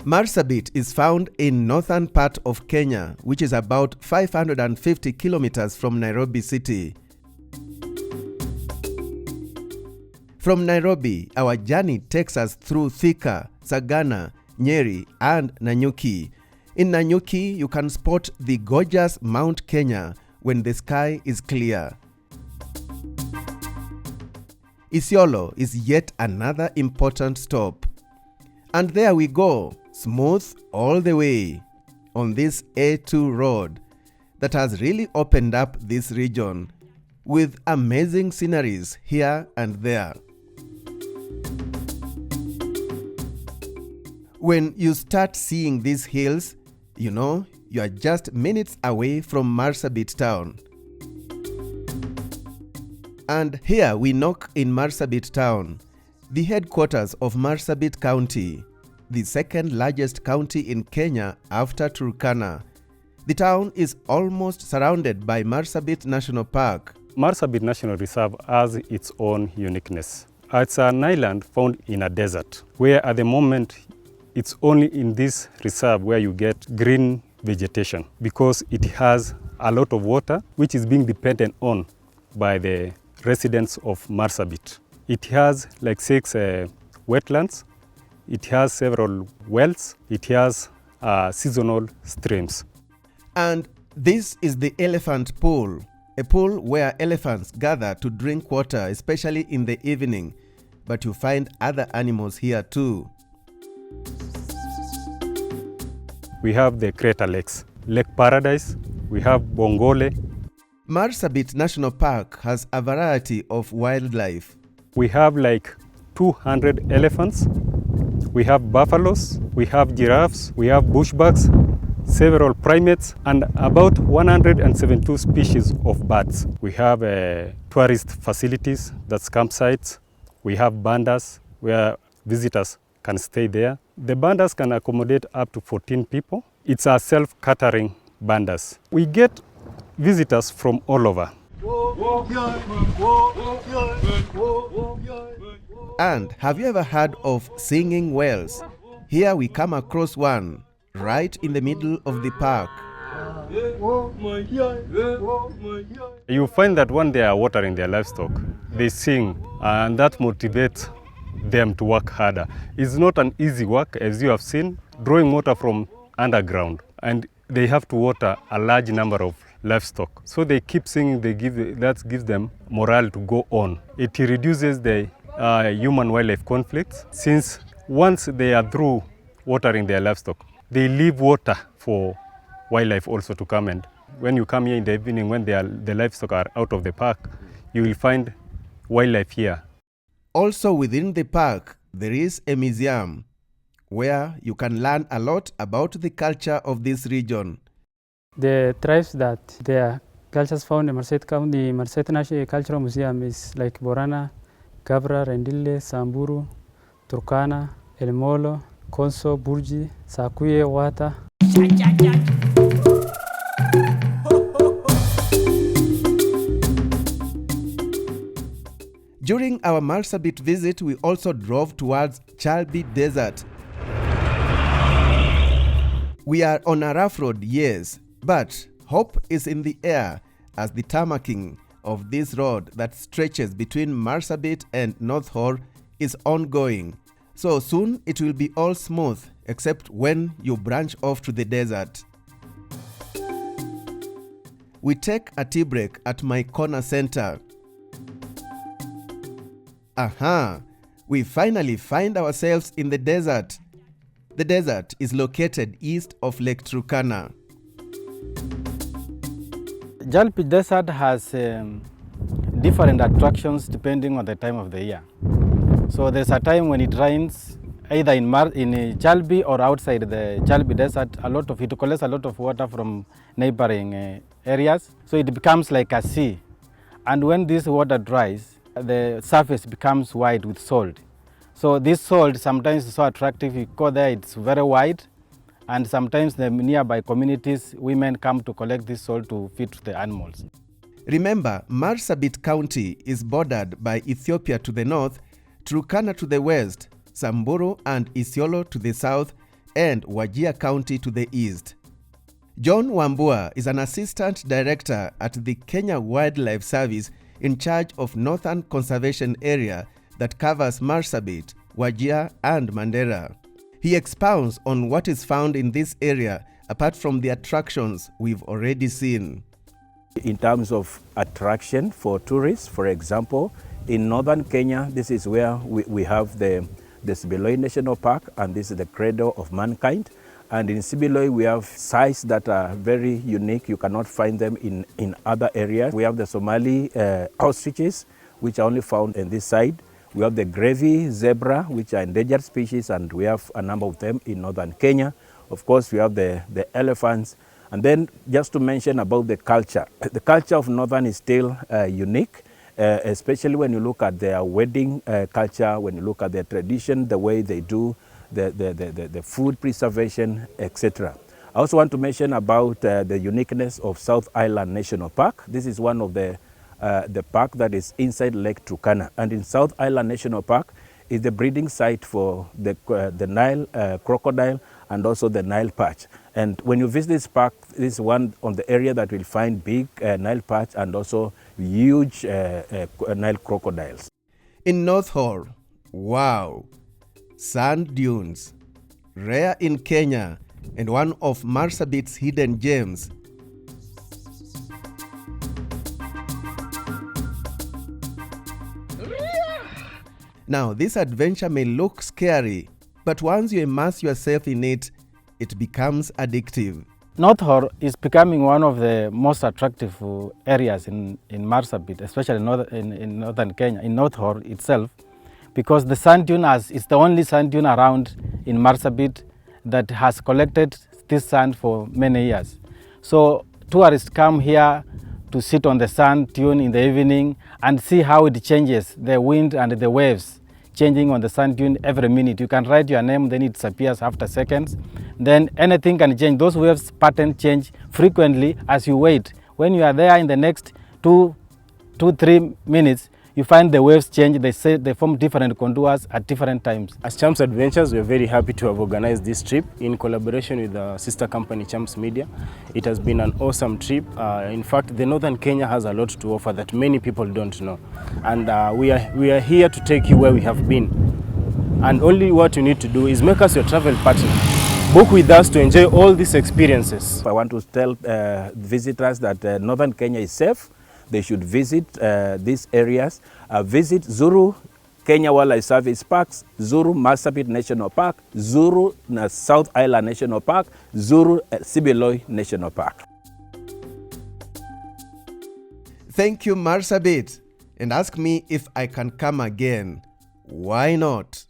Marsabit is found in northern part of Kenya, which is about 550 kilometers from Nairobi city. From Nairobi, our journey takes us through Thika, Sagana, Nyeri, and Nanyuki. In Nanyuki, you can spot the gorgeous Mount Kenya when the sky is clear. Isiolo is yet another important stop. And there we go, smooth all the way, on this A2 road that has really opened up this region with amazing sceneries here and there. When you start seeing these hills, you know you are just minutes away from Marsabit Town. And here we knock in Marsabit Town, the headquarters of Marsabit County, the second largest county in Kenya after Turkana. The town is almost surrounded by Marsabit National Park. Marsabit National Reserve has its own uniqueness. It's an island found in a desert, where at the moment it's only in this reserve where you get green vegetation, because it has a lot of water which is being dependent on by the residents of Marsabit. It has like 6 wetlands, it has several wells, it has seasonal streams. And this is the elephant pool, a pool where elephants gather to drink water, especially in the evening. But you find other animals here too. We have the Creta lakes, Lake Paradise, we have Bongole. Marsabit National Park has a variety of wildlife. We have like 200 elephants, we have buffaloes, we have giraffes, we have bushbucks, several primates, and about 172 species of birds. We have tourist facilities, that's campsites. We have bandas where visitors can stay there. The bandas can accommodate up to 14 people. It's a self-catering bandas. We get visitors from all over. And have you ever heard of singing whales? Here we come across one, right in the middle of the park. You find that when they are watering their livestock, they sing, and that motivates them to work harder. It's not an easy work, as you have seen, drawing water from underground, and they have to water a large number of livestock. So they keep singing, that gives them morale to go on. It reduces the human-wildlife conflicts, since once they are through watering their livestock, they leave water for wildlife also to come. And when you come here in the evening, when the livestock are out of the park, you will find wildlife here. Also within the park, there is a museum where you can learn a lot about the culture of this region. The tribes that their cultures found in Marsabit County, Marsabit National Cultural Museum is like Borana, Gabra, Rendille, Samburu, Turkana, Elmolo, Konso, Burji, Sakuye, Wata. During our Marsabit visit, we also drove towards Charlby Desert. We are on a rough road, yes, but hope is in the air as the tarmacking of this road that stretches between Marsabit and North Hor is ongoing. So soon it will be all smooth, except when you branch off to the desert. We take a tea break at my corner center. Aha! We finally find ourselves in the desert. The desert is located east of Lake Turkana. Charlby Desert has different attractions depending on the time of the year. So there's a time when it rains, either in Charlby or outside the Charlby Desert. It collects a lot of water from neighboring areas, so it becomes like a sea. And when this water dries, the surface becomes white with salt. So this salt sometimes is so attractive. You go there, it's very white, and sometimes the nearby communities, women come to collect this salt to feed to the animals. Remember, Marsabit County is bordered by Ethiopia to the north, Turkana to the west, Samburu and Isiolo to the south, and Wajir County to the east. John Wambua is an assistant director at the Kenya Wildlife Service in charge of Northern Conservation Area that covers Marsabit, Wajir, and Mandera. He expounds on what is found in this area apart from the attractions we've already seen. In terms of attraction for tourists, for example, in northern Kenya, this is where we have the Sibiloi National Park, and this is the cradle of mankind. And in Sibiloi, we have sites that are very unique. You cannot find them in other areas. We have the Somali ostriches, which are only found in this side. We have the gravy zebra, which are endangered species, and we have a number of them in northern Kenya. Of course, we have the elephants. And then just to mention about the culture. The culture of northern is still unique, especially when you look at their wedding culture, when you look at their tradition, the way they do the food preservation, etc. I also want to mention about the uniqueness of South Island National Park. This is one of the park that is inside Lake Turkana. And in South Island National Park is the breeding site for the Nile crocodile and also the Nile perch. And when you visit this park, this is one on the area that will find big Nile perch and also huge Nile crocodiles. In North Horr, wow, sand dunes, rare in Kenya and one of Marsabit's hidden gems. Now, this adventure may look scary, but once you immerse yourself in it, it becomes addictive. North Horr is becoming one of the most attractive areas in Marsabit, especially in northern Kenya, in North Horr itself, because the sand dune is the only sand dune around in Marsabit that has collected this sand for many years. So tourists come here to sit on the sand dune in the evening and see how it changes, the wind and the waves changing on the sand dune every minute. You can write your name, then it disappears after seconds. Then anything can change. Those waves pattern change frequently as you wait. When you are there in the next 2-3 minutes, you find the waves change. They form different contours at different times. As Chams Adventures, we are very happy to have organized this trip in collaboration with the sister company Chams Media. It has been an awesome trip. In fact, the Northern Kenya has a lot to offer that many people don't know. And we are here to take you where we have been. And only what you need to do is make us your travel partner. Book with us to enjoy all these experiences. I want to tell visitors that Northern Kenya is safe. They should visit these areas. Visit Zuru Kenya Wildlife Service Parks, Zuru Marsabit National Park, Zuru South Island National Park, Zuru Sibiloi National Park. Thank you, Marsabit. And ask me if I can come again. Why not?